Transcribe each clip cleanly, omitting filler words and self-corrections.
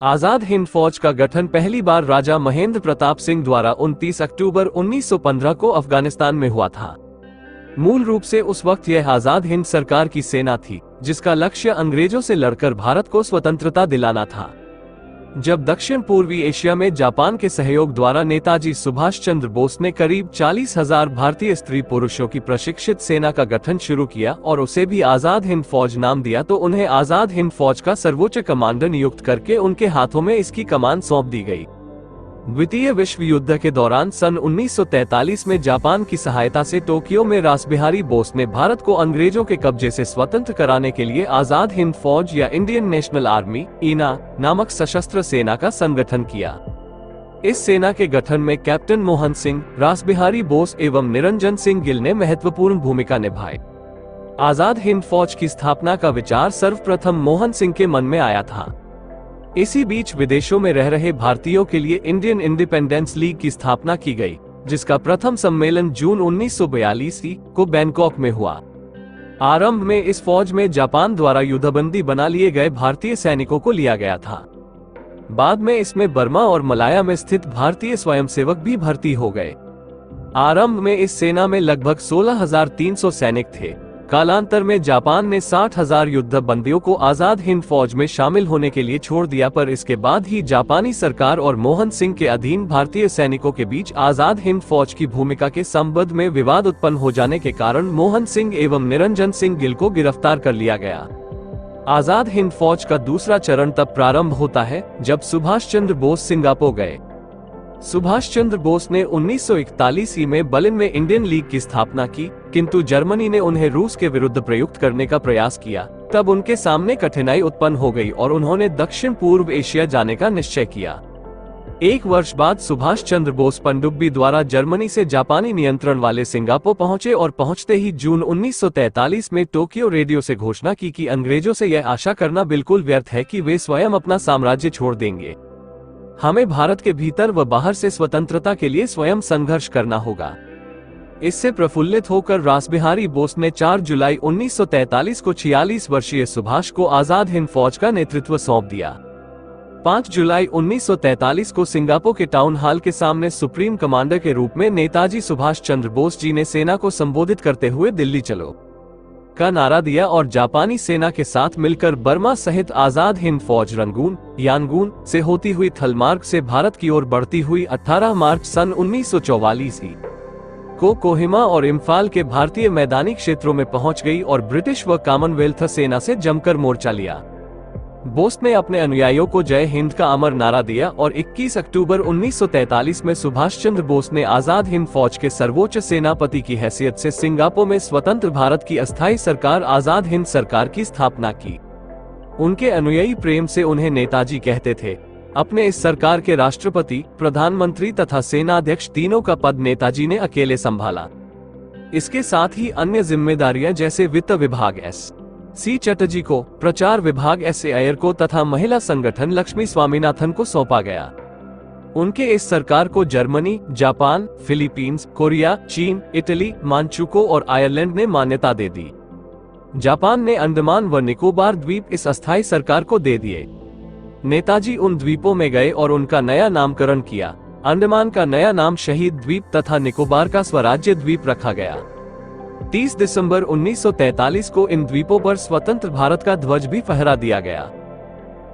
आजाद हिंद फौज का गठन पहली बार राजा महेंद्र प्रताप सिंह द्वारा 29 अक्टूबर 1915 को अफगानिस्तान में हुआ था। मूल रूप से उस वक्त यह आजाद हिंद सरकार की सेना थी, जिसका लक्ष्य अंग्रेजों से लड़कर भारत को स्वतंत्रता दिलाना था। जब दक्षिण पूर्वी एशिया में जापान के सहयोग द्वारा नेताजी सुभाष चंद्र बोस ने करीब 40,000 भारतीय स्त्री पुरुषों की प्रशिक्षित सेना का गठन शुरू किया और उसे भी आजाद हिंद फौज नाम दिया, तो उन्हें आजाद हिंद फौज का सर्वोच्च कमांडर नियुक्त करके उनके हाथों में इसकी कमान सौंप दी गई। द्वितीय विश्व युद्ध के दौरान सन 1943 में जापान की सहायता से टोक्यो में रासबिहारी बोस ने भारत को अंग्रेजों के कब्जे से स्वतंत्र कराने के लिए आजाद हिंद फौज या इंडियन नेशनल आर्मी (ईना) नामक सशस्त्र सेना का संगठन किया। इस सेना के गठन में कैप्टन मोहन सिंह, रासबिहारी बोस एवं निरंजन सिंह गिल ने महत्वपूर्ण भूमिका निभाई। आजाद हिंद फौज की स्थापना का विचार सर्वप्रथम मोहन सिंह के मन में आया था। इसी बीच विदेशों में रह रहे भारतीयों के लिए इंडियन इंडिपेंडेंस लीग की स्थापना की गई, जिसका प्रथम सम्मेलन जून 1942 को बैंकॉक में हुआ। आरंभ में इस फौज में जापान द्वारा युद्धबंदी बना लिए गए भारतीय सैनिकों को लिया गया था। बाद में इसमें बर्मा और मलाया में स्थित भारतीय स्वयंसेवक भी भर्ती हो गए। आरंभ में इस सेना में लगभग 16,300 सैनिक थे। कालांतर में जापान ने 60,000 युद्ध बंदियों को आजाद हिंद फौज में शामिल होने के लिए छोड़ दिया, पर इसके बाद ही जापानी सरकार और मोहन सिंह के अधीन भारतीय सैनिकों के बीच आजाद हिंद फौज की भूमिका के संबंध में विवाद उत्पन्न हो जाने के कारण मोहन सिंह एवं निरंजन सिंह गिल को गिरफ्तार कर लिया गया। आजाद हिंद फौज का दूसरा चरण तब प्रारंभ होता है जब सुभाष चंद्र बोस सिंगापुर गए। सुभाष चंद्र बोस ने 1941 में बर्लिन में इंडियन लीग की स्थापना की, किंतु जर्मनी ने उन्हें रूस के विरुद्ध प्रयुक्त करने का प्रयास किया। तब उनके सामने कठिनाई उत्पन्न हो गई और उन्होंने दक्षिण पूर्व एशिया जाने का निश्चय किया। एक वर्ष बाद सुभाष चंद्र बोस पनडुब्बी द्वारा जर्मनी से जापानी नियंत्रण वाले सिंगापुर पहुंचे और पहुंचते ही जून 1943 में टोक्यो रेडियो से घोषणा की कि अंग्रेजों से यह आशा करना बिल्कुल व्यर्थ है कि वे स्वयं अपना साम्राज्य छोड़ देंगे। हमें भारत के भीतर व बाहर से स्वतंत्रता के लिए स्वयं संघर्ष करना होगा। इससे प्रफुल्लित होकर रासबिहारी बोस ने 4 जुलाई 1943 को 46 वर्षीय सुभाष को आजाद हिंद फौज का नेतृत्व सौंप दिया। 5 जुलाई 1943 को सिंगापुर के टाउन हॉल के सामने सुप्रीम कमांडर के रूप में नेताजी सुभाष चंद्र बोस जी ने सेना को संबोधित करते हुए दिल्ली चलो का नारा दिया और जापानी सेना के साथ मिलकर बर्मा सहित आजाद हिंद फौज रंगून, यांगून से होती हुई थलमार्ग से भारत की ओर बढ़ती हुई 18 मार्च सन 1944 को कोहिमा और इम्फाल के भारतीय मैदानी क्षेत्रों में पहुंच गई और ब्रिटिश व कॉमनवेल्थ सेना से जमकर मोर्चा लिया। बोस ने अपने अनुयायियों को जय हिंद का अमर नारा दिया और 21 अक्टूबर 1943 में सुभाष चंद्र बोस ने आजाद हिंद फौज के सर्वोच्च सेनापति की हैसियत से सिंगापुर में स्वतंत्र भारत की अस्थायी सरकार आजाद हिंद सरकार की स्थापना की। उनके अनुयायी प्रेम से उन्हें नेताजी कहते थे। अपने इस सरकार के राष्ट्रपति, प्रधानमंत्री तथा सेनाध्यक्ष तीनों का पद नेताजी ने अकेले संभाला। इसके साथ ही अन्य जिम्मेदारियां जैसे वित्त विभाग सी चटर्जी को, प्रचार विभाग S.A. अय्यर को तथा महिला संगठन लक्ष्मी स्वामीनाथन को सौंपा गया। उनके इस सरकार को जर्मनी, जापान, फिलीपींस, कोरिया, चीन, इटली, मांचुको और आयरलैंड ने मान्यता दे दी। जापान ने अंडमान व निकोबार द्वीप इस अस्थायी सरकार को दे दिए। नेताजी उन द्वीपों में गए और उनका नया नामकरण किया। अंडमान का नया नाम शहीद द्वीप तथा निकोबार का स्वराज्य द्वीप रखा गया। 30 दिसंबर 1943 को इन द्वीपों पर स्वतंत्र भारत का ध्वज भी फहरा दिया गया।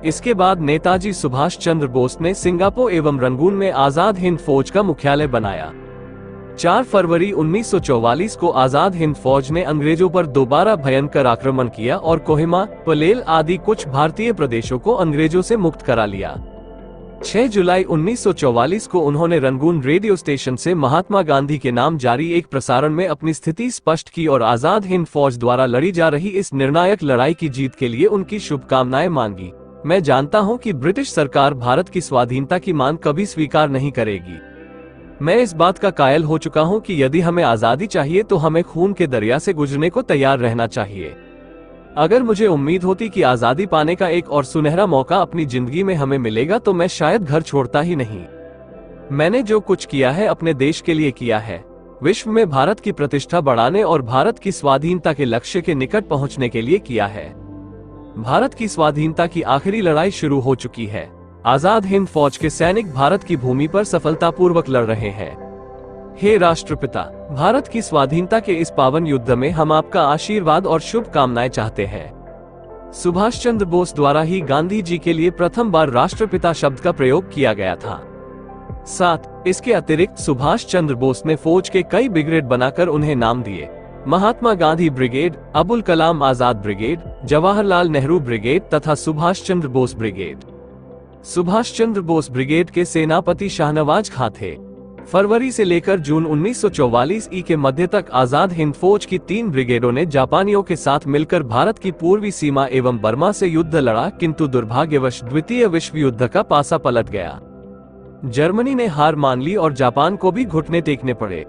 इसके बाद नेताजी सुभाष चंद्र बोस ने सिंगापुर एवं रंगून में आजाद हिंद फौज का मुख्यालय बनाया। 4 फरवरी 1944 को आजाद हिंद फौज ने अंग्रेजों पर दोबारा भयंकर आक्रमण किया और कोहिमा, पलेल आदि कुछ भारतीय प्रदेशों को अंग्रेजों से मुक्त करा लिया। 6 जुलाई 1944 को उन्होंने रंगून रेडियो स्टेशन से महात्मा गांधी के नाम जारी एक प्रसारण में अपनी स्थिति स्पष्ट की और आजाद हिंद फौज द्वारा लड़ी जा रही इस निर्णायक लड़ाई की जीत के लिए उनकी शुभकामनाएं मांगी। मैं जानता हूं कि ब्रिटिश सरकार भारत की स्वाधीनता की मांग कभी स्वीकार नहीं करेगी। मैं इस बात का कायल हो चुका हूं कि यदि हमें आजादी चाहिए तो हमें खून के दरिया से गुजरने को तैयार रहना चाहिए। अगर मुझे उम्मीद होती कि आजादी पाने का एक और सुनहरा मौका अपनी जिंदगी में हमें मिलेगा तो मैं शायद घर छोड़ता ही नहीं। मैंने जो कुछ किया है अपने देश के लिए किया है, विश्व में भारत की प्रतिष्ठा बढ़ाने और भारत की स्वाधीनता के लक्ष्य के निकट पहुंचने के लिए किया है। भारत की स्वाधीनता की आखिरी लड़ाई शुरू हो चुकी है। आजाद हिंद फौज के सैनिक भारत की भूमि पर सफलतापूर्वक लड़ रहे हैं। हे राष्ट्रपिता, भारत की स्वाधीनता के इस पावन युद्ध में हम आपका आशीर्वाद और शुभकामनाएं चाहते हैं। सुभाष चंद्र बोस द्वारा ही गांधी जी के लिए प्रथम बार राष्ट्रपिता शब्द का प्रयोग किया गया था। 7 इसके अतिरिक्त सुभाष चंद्र बोस ने फौज के कई ब्रिगेड बनाकर उन्हें नाम दिए। Mahatma Gandhi brigade, Abul Kalam Azad brigade, Jawaharlal Nehru brigade तथा सुभाष चंद्र बोस ब्रिगेड। सुभाष चंद्र बोस ब्रिगेड के सेनापति शाहनवाज खां थे। फरवरी से लेकर जून 1944 के मध्य तक आजाद हिंद फौज की 3 ब्रिगेडों ने जापानियों के साथ मिलकर भारत की पूर्वी सीमा एवं बर्मा से युद्ध लड़ा, किंतु दुर्भाग्यवश द्वितीय विश्व युद्ध का पासा पलट गया। जर्मनी ने हार मान ली और जापान को भी घुटने टेकने पड़े।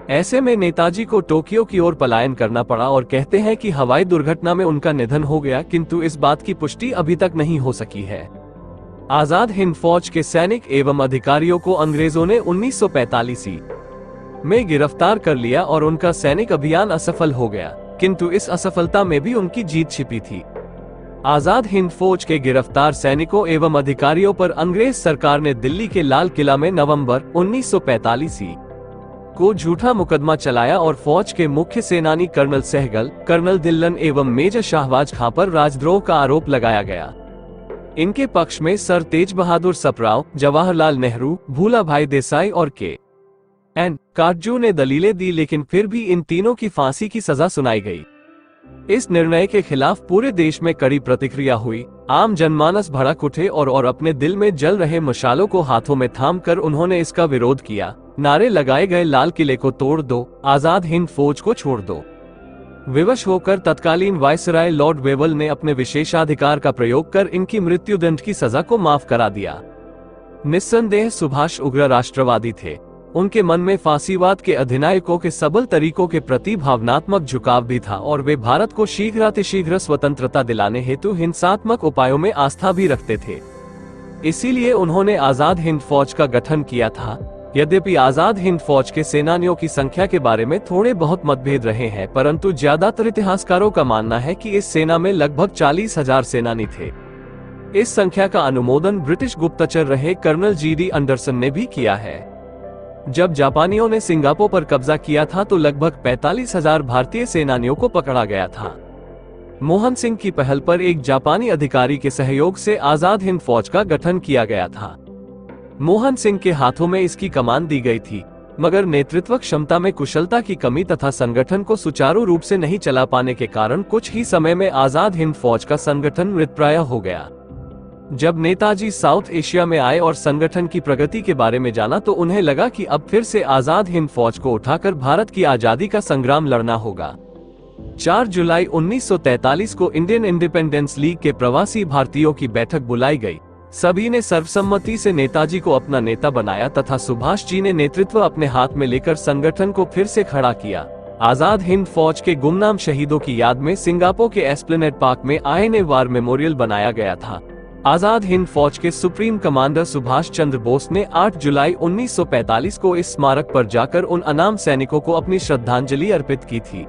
ऐसे में नेताजी को टोक्यो की ओर पलायन करना पड़ा और कहते हैं कि हवाई दुर्घटना में उनका निधन हो गया, किंतु इस बात की पुष्टि अभी तक नहीं हो सकी है। आजाद हिंद फौज के सैनिक एवं अधिकारियों को अंग्रेजों ने 1945 में गिरफ्तार कर लिया और उनका सैनिक अभियान असफल हो गया, किंतु इस असफलता में भी उनकी जीत छिपी थी। आजाद हिंद फौज के गिरफ्तार सैनिकों एवं अधिकारियों पर अंग्रेज सरकार ने दिल्ली के लाल किला में नवंबर 1945 को झूठा मुकदमा चलाया और फौज के मुख्य सेनानी कर्नल सहगल, कर्नल दिल्लन एवं मेजर शाहनवाज खां पर राजद्रोह का आरोप लगाया गया। इनके पक्ष में सर तेज बहादुर सप्राव, जवाहरलाल नेहरू, भूला भाई देसाई और के.एन. काटजू ने दलीलें दी, लेकिन फिर भी इन तीनों की फांसी की सजा सुनाई गई। इस निर्णय के खिलाफ पूरे देश में कड़ी प्रतिक्रिया हुई। आम जनमानस भड़क उठे और अपने दिल में जल रहे मशालों को हाथों में थामकर उन्होंने इसका विरोध किया। नारे लगाए गए, लाल किले को तोड़ दो, आजाद हिंद फौज को छोड़ दो। विवश होकर तत्कालीन वायसराय लॉर्ड वेवल ने अपने विशेषाधिकार का प्रयोग कर इनकी मृत्युदंड की सजा को माफ करा दिया। निस्संदेह सुभाष उग्र राष्ट्रवादी थे। उनके मन में फांसीवाद के अधिनायकों के सबल तरीकों के प्रति भावनात्मक झुकाव भी था और वे भारत को शीघ्रातिशीघ्र स्वतंत्रता दिलाने हेतु हिंसात्मक उपायों में आस्था भी रखते थे। इसीलिए उन्होंने आजाद हिंद फौज का गठन किया था। यद्यपि आजाद हिंद फौज के सेनानियों की संख्या के बारे में थोड़े बहुत मतभेद रहे हैं, परंतु ज्यादातर इतिहासकारों का मानना है कि इस सेना में लगभग 40,000 सेनानी थे। इस संख्या का अनुमोदन ब्रिटिश गुप्तचर रहे कर्नल जी.डी. एंडरसन ने भी किया है। जब जापानियों ने सिंगापुर पर कब्जा किया था तो लगभग 45,000 भारतीय सेनानियों को पकड़ा गया था। मोहन सिंह की पहल पर एक जापानी अधिकारी के सहयोग से आजाद हिंद फौज का गठन किया गया था। मोहन सिंह के हाथों में इसकी कमान दी गई थी, मगर नेतृत्व क्षमता में कुशलता की कमी तथा संगठन को सुचारू रूप से नहीं चला पाने के कारण कुछ ही समय में आजाद हिंद फौज का संगठन मृतप्राय हो गया। जब नेताजी साउथ एशिया में आए और संगठन की प्रगति के बारे में जाना तो उन्हें लगा कि अब फिर से आजाद हिंद फौज को उठाकर भारत की आजादी का संग्राम लड़ना होगा। 4 जुलाई 1943 को इंडियन इंडिपेंडेंस लीग के प्रवासी भारतीयों की बैठक बुलाई गई। सभी ने सर्वसम्मति से नेताजी को अपना नेता बनाया तथा सुभाष जी ने नेतृत्व अपने हाथ में लेकर संगठन को फिर से खड़ा किया। आजाद हिंद फौज के गुमनाम शहीदों की याद में सिंगापुर के एस्प्लेनेड पार्क में आईएनए वार मेमोरियल बनाया गया था। आजाद हिंद फौज के सुप्रीम कमांडर सुभाष चंद्र बोस ने 8 जुलाई 1945 को इस स्मारक पर जाकर उन अनाम सैनिकों को अपनी श्रद्धांजलि अर्पित की थी।